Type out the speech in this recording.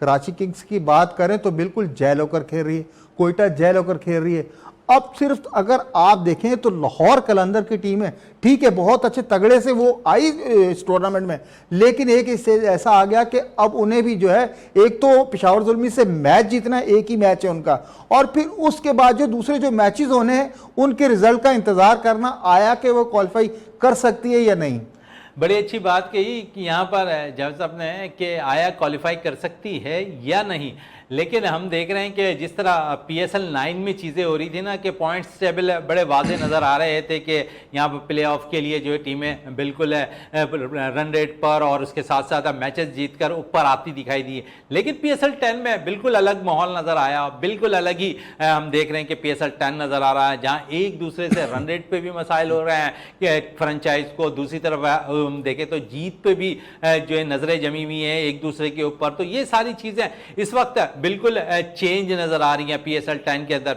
Karachi Kings की बात करें तो बिल्कुल जयल होकर खेल रही है, कोयटा जयल होकर खेल रही है। अब सिर्फ अगर आप देखें तो लाहौर कलंदर की टीम है, ठीक है बहुत अच्छे तगड़े से वो आई इस टूर्नामेंट में, लेकिन एक इससे ऐसा आ गया कि अब उन्हें भी जो है एक तो पेशावर जुल्मी से मैच जीतना है, एक ही मैच है उनका, और फिर उसके बाद जो दूसरे जो मैचेस होने हैं उनके रिजल्ट का इंतजार करना आया कि वो क्वालिफाई कर सकती है या नहीं। बड़ी अच्छी बात कही कि यहाँ पर जावेद साहब ने कि आया क्वालिफाई कर सकती है या नहीं, लेकिन हम देख रहे हैं कि जिस तरह PSL 9 में चीज़ें हो रही थी ना कि पॉइंट्स टेबल बड़े वाजे नज़र आ रहे थे कि यहाँ पर प्ले ऑफ के लिए जो है टीमें बिल्कुल रन रेट पर और उसके साथ साथ मैचेस जीतकर ऊपर आती दिखाई दी। लेकिन PSL 10 में बिल्कुल अलग माहौल नज़र आया, बिल्कुल अलग ही हम देख रहे हैं कि PSL 10 नज़र आ रहा है जहाँ एक दूसरे से रन रेट पर भी मसाइल हो रहे हैं कि फ्रेंचाइज को, दूसरी तरफ देखें तो जीत पे भी जो है नजरें जमी हुई हैं एक दूसरे के ऊपर। तो ये सारी चीजें इस वक्त बिल्कुल चेंज नजर आ रही हैं PSL 10 के अंदर।